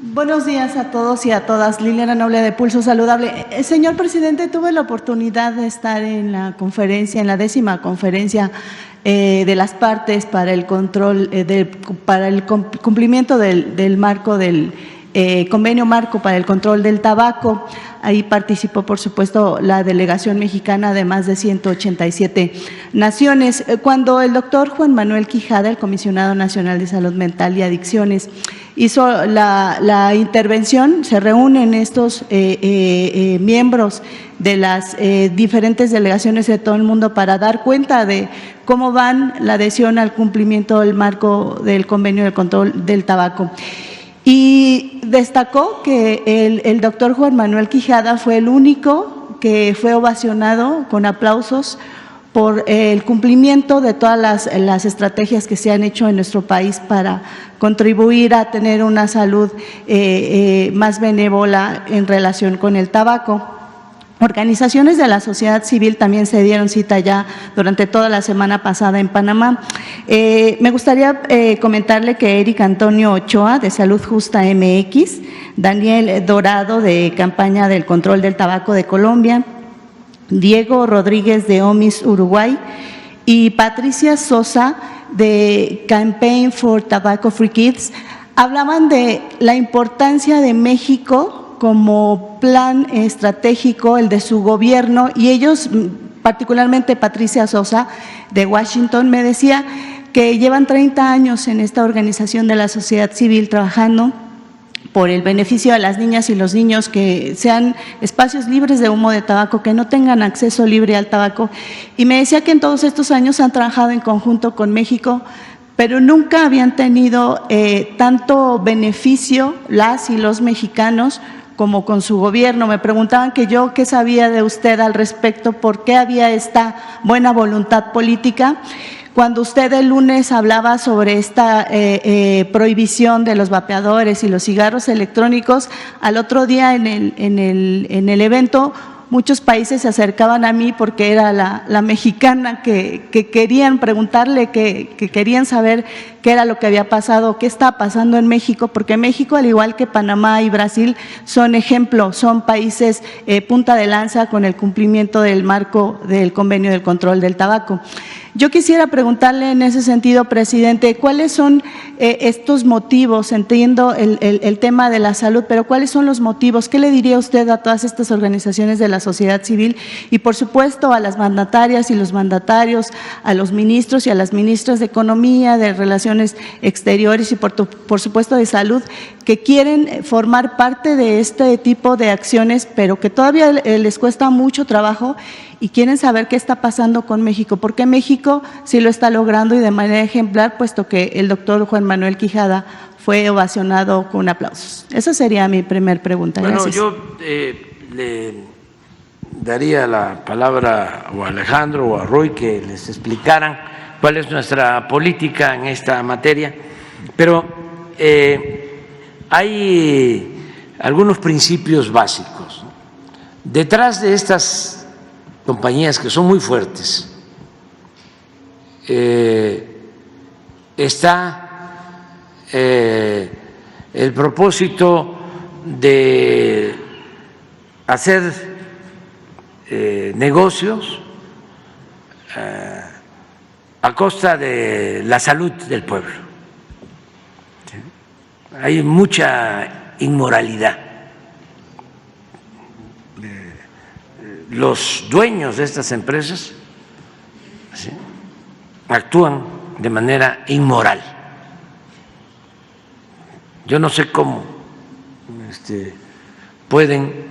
Buenos días a todos y a todas. Liliana Noble de Pulso Saludable. Señor presidente, tuve la oportunidad de estar en la conferencia, en la 10ª conferencia de las partes para el control, para el cumplimiento del marco del convenio marco para el control del tabaco. Ahí participó, por supuesto, la delegación mexicana de más de 187 naciones. Cuando el doctor Juan Manuel Quijada, el comisionado nacional de salud mental y adicciones, hizo la intervención, se reúnen estos miembros de las diferentes delegaciones de todo el mundo para dar cuenta de cómo van la adhesión al cumplimiento del marco del convenio de control del tabaco. Y destacó que el doctor Juan Manuel Quijada fue el único que fue ovacionado con aplausos por el cumplimiento de todas las estrategias que se han hecho en nuestro país para contribuir a tener una salud más benévola en relación con el tabaco. Organizaciones de la sociedad civil también se dieron cita ya durante toda la semana pasada en Panamá. Me gustaría comentarle que Eric Antonio Ochoa, de Salud Justa MX, Daniel Dorado, de Campaña del Control del Tabaco de Colombia, Diego Rodríguez, de OMIS Uruguay, y Patricia Sosa, de Campaign for Tobacco Free Kids, hablaban de la importancia de México como plan estratégico, el de su gobierno, y ellos, particularmente Patricia Sosa de Washington, me decía que llevan 30 años en esta organización de la sociedad civil trabajando por el beneficio de las niñas y los niños, que sean espacios libres de humo de tabaco, que no tengan acceso libre al tabaco, y me decía que en todos estos años han trabajado en conjunto con México, pero nunca habían tenido tanto beneficio las y los mexicanos como con su gobierno. Me preguntaban que yo qué sabía de usted al respecto, por qué había esta buena voluntad política. Cuando usted el lunes hablaba sobre esta prohibición de los vapeadores y los cigarros electrónicos, al otro día en el evento muchos países se acercaban a mí porque era la mexicana que querían preguntarle, que querían saber qué era lo que había pasado, qué está pasando en México, porque México, al igual que Panamá y Brasil, son ejemplo, son países punta de lanza con el cumplimiento del marco del convenio del control del tabaco. Yo quisiera preguntarle en ese sentido, presidente, ¿cuáles son estos motivos? Entiendo el tema de la salud, pero ¿cuáles son los motivos? ¿Qué le diría usted a todas estas organizaciones de la sociedad civil y, por supuesto, a las mandatarias y los mandatarios, a los ministros y a las ministras de Economía, de Relaciones Exteriores y, por supuesto, de Salud, que quieren formar parte de este tipo de acciones, pero que todavía les cuesta mucho trabajo y quieren saber qué está pasando con México? Porque México sí lo está logrando y de manera ejemplar, puesto que el doctor Juan Manuel Quijada fue ovacionado con aplausos. Esa sería mi primer pregunta. Bueno, gracias. yo le daría la palabra o a Alejandro o a Roy que les explicaran cuál es nuestra política en esta materia, pero hay algunos principios básicos. Detrás de estas compañías que son muy fuertes está el propósito de hacer negocios a costa de la salud del pueblo. Hay mucha inmoralidad. Los dueños de estas empresas, ¿sí?, actúan de manera inmoral. Yo no sé cómo pueden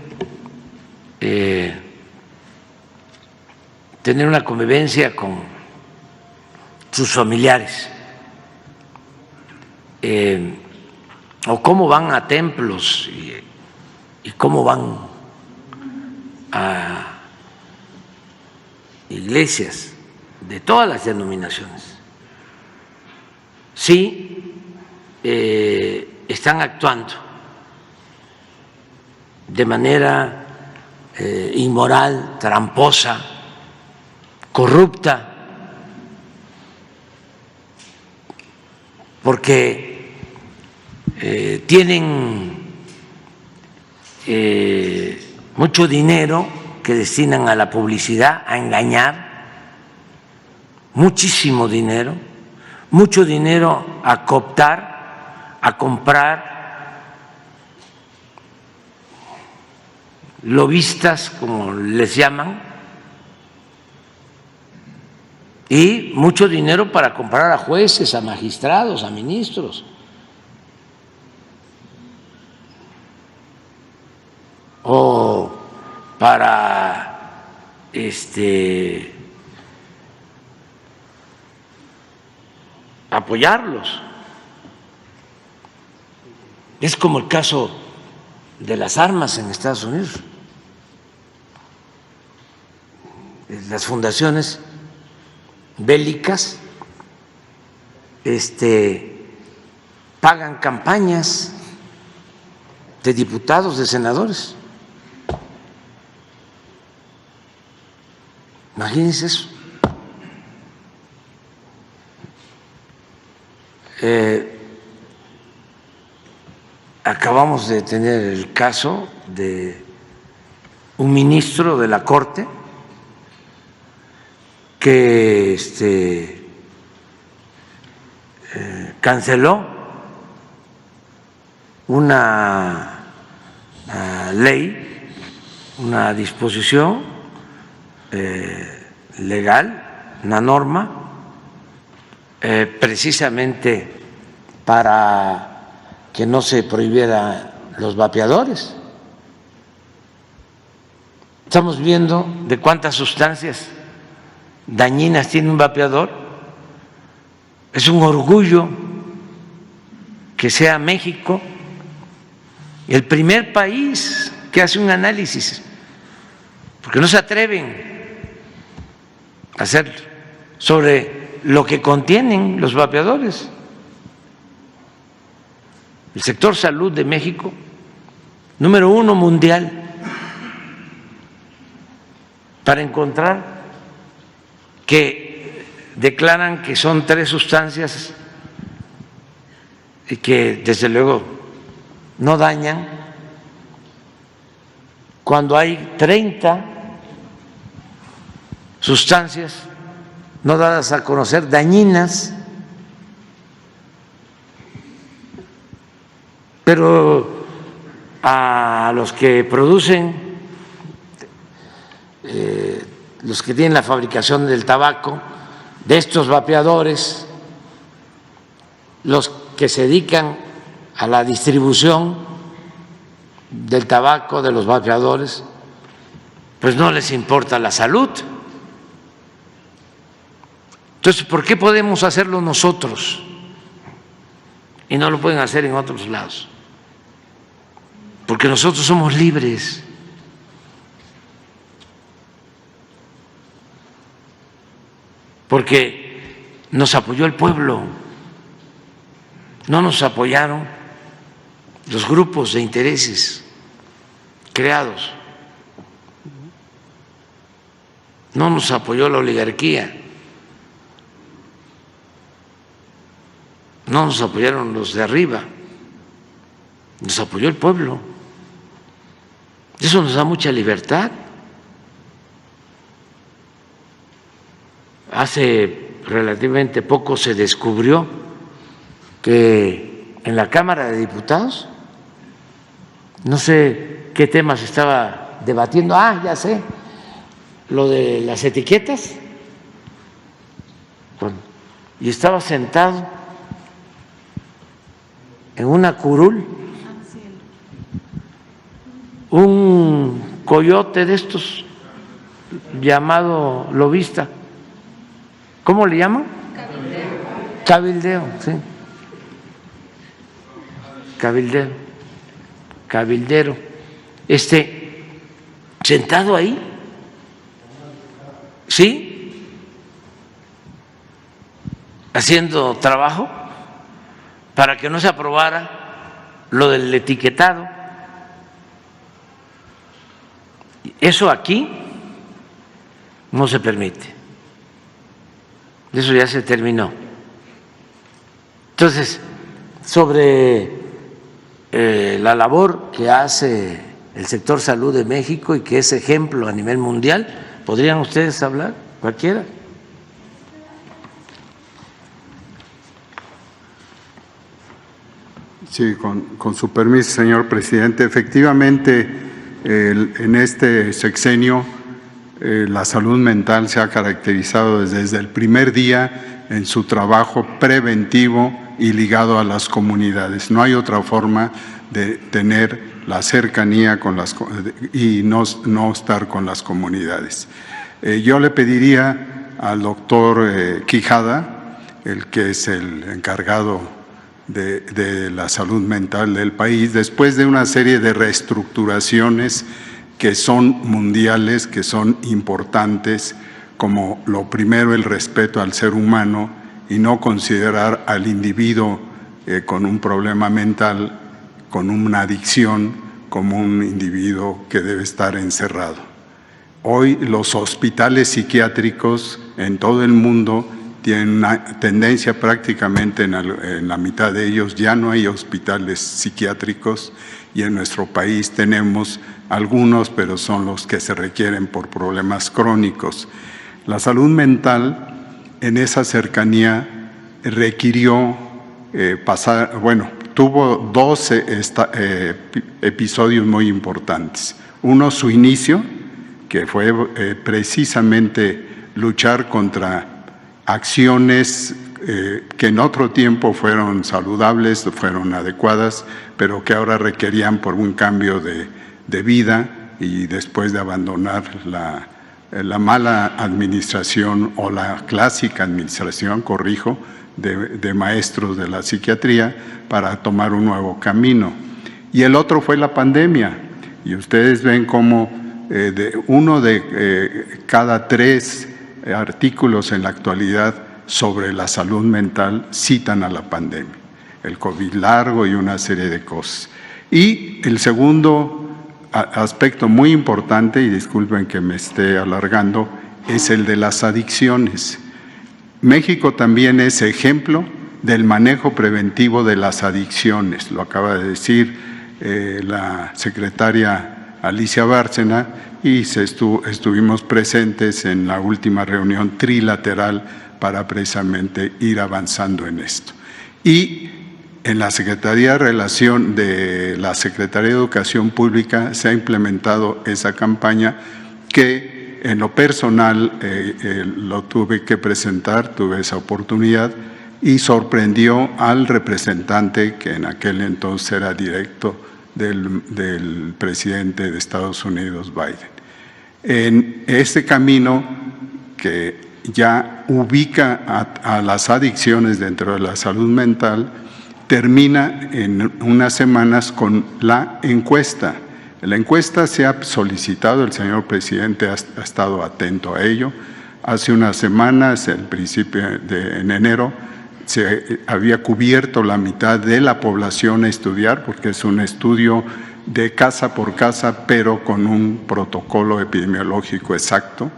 tener una convivencia con sus familiares, o cómo van a templos y cómo van a iglesias de todas las denominaciones. Sí, están actuando de manera inmoral, tramposa, corrupta, porque tienen mucho dinero que destinan a la publicidad, a engañar, muchísimo dinero, mucho dinero a cooptar, a comprar lobistas, como les llaman, y mucho dinero para comprar a jueces, a magistrados, a ministros. O para apoyarlos. Es como el caso de las armas en Estados Unidos. Las fundaciones bélicas pagan campañas de diputados, de senadores. Imagínense eso. Acabamos de tener el caso de un ministro de la Corte que canceló una ley, una disposición legal, una norma, precisamente para que no se prohibieran los vapeadores. Estamos viendo de cuántas sustancias dañinas tiene un vapeador. Es un orgullo que sea México el primer país que hace un análisis, porque no se atreven a hacerlo, sobre lo que contienen los vapeadores. El sector salud de México, número 1 mundial, para encontrar que declaran que son 3 sustancias y que desde luego no dañan, cuando hay 30 sustancias no dadas a conocer, dañinas. Pero a los que producen, los que tienen la fabricación del tabaco, de estos vapeadores, los que se dedican a la distribución del tabaco, de los vapeadores, pues no les importa la salud. Entonces, ¿por qué podemos hacerlo nosotros y no lo pueden hacer en otros lados? Porque nosotros somos libres. Porque nos apoyó el pueblo, no nos apoyaron los grupos de intereses creados, no nos apoyó la oligarquía, no nos apoyaron los de arriba, nos apoyó el pueblo. Eso nos da mucha libertad. Hace relativamente poco se descubrió que en la Cámara de Diputados, no sé qué tema se estaba debatiendo, ya sé, lo de las etiquetas, y estaba sentado en una curul un coyote de estos llamado lobista. ¿Cómo le llaman? Cabildeo, sí. Cabildero. Sentado ahí, ¿sí? Haciendo trabajo para que no se aprobara lo del etiquetado. Eso aquí no se permite. Eso ya se terminó. Entonces, sobre la labor que hace el sector salud de México y que es ejemplo a nivel mundial. ¿Podrían ustedes hablar? Cualquiera. Sí, con su permiso, señor presidente. Efectivamente, en este sexenio la salud mental se ha caracterizado desde el primer día en su trabajo preventivo y ligado a las comunidades. No hay otra forma de tener la cercanía con y no estar con las comunidades. Yo le pediría al doctor Quijada, el que es el encargado de la salud mental del país, después de una serie de reestructuraciones que son mundiales, que son importantes, como lo primero, el respeto al ser humano y no considerar al individuo con un problema mental, con una adicción, como un individuo que debe estar encerrado. Hoy los hospitales psiquiátricos en todo el mundo tienen una tendencia, prácticamente en la mitad de ellos ya no hay hospitales psiquiátricos, y en nuestro país tenemos algunos, pero son los que se requieren por problemas crónicos. La salud mental en esa cercanía requirió tuvo dos episodios muy importantes. Uno, su inicio, que fue precisamente luchar contra acciones que en otro tiempo fueron saludables, fueron adecuadas, pero que ahora requerían por un cambio de vida, y después de abandonar la mala administración o la clásica administración, de maestros de la psiquiatría, para tomar un nuevo camino. Y el otro fue la pandemia, y ustedes ven cómo uno de cada 3 artículos en la actualidad sobre la salud mental citan a la pandemia, el COVID largo y una serie de cosas. Y el segundo aspecto muy importante, y disculpen que me esté alargando, es el de las adicciones. México también es ejemplo del manejo preventivo de las adicciones, lo acaba de decir la secretaria Alicia Bárcena, y estuvimos presentes en la última reunión trilateral para precisamente ir avanzando en esto. Y en la Secretaría de Educación Pública se ha implementado esa campaña que en lo personal lo tuve que presentar, tuve esa oportunidad, y sorprendió al representante que en aquel entonces era directo del presidente de Estados Unidos, Biden. En este camino que ya ubica a las adicciones dentro de la salud mental, termina en unas semanas con la encuesta. La encuesta se ha solicitado, el señor presidente ha estado atento a ello. Hace unas semanas, en enero, se había cubierto la mitad de la población a estudiar, porque es un estudio de casa por casa, pero con un protocolo epidemiológico exacto,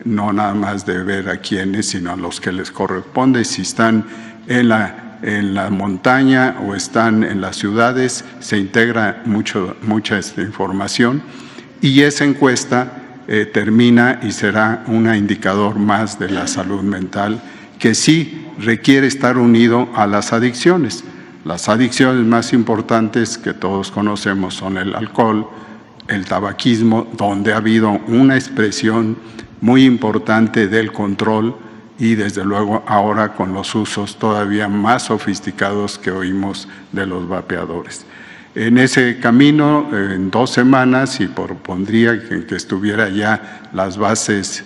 no nada más de ver a quiénes, sino a los que les corresponde. Si están en la montaña o están en las ciudades, se integra mucha información, y esa encuesta termina y será un indicador más de la salud mental, que sí requiere estar unido a las adicciones. Las adicciones más importantes que todos conocemos son el alcohol, el tabaquismo, donde ha habido una expresión muy importante del control, y desde luego ahora con los usos todavía más sofisticados que oímos de los vapeadores. En ese camino, en 2 semanas, y propondría que estuviera ya las bases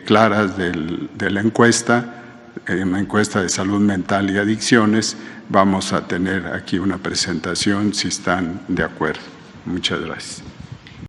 claras de la encuesta, una encuesta de salud mental y adicciones, vamos a tener aquí una presentación, si están de acuerdo. Muchas gracias.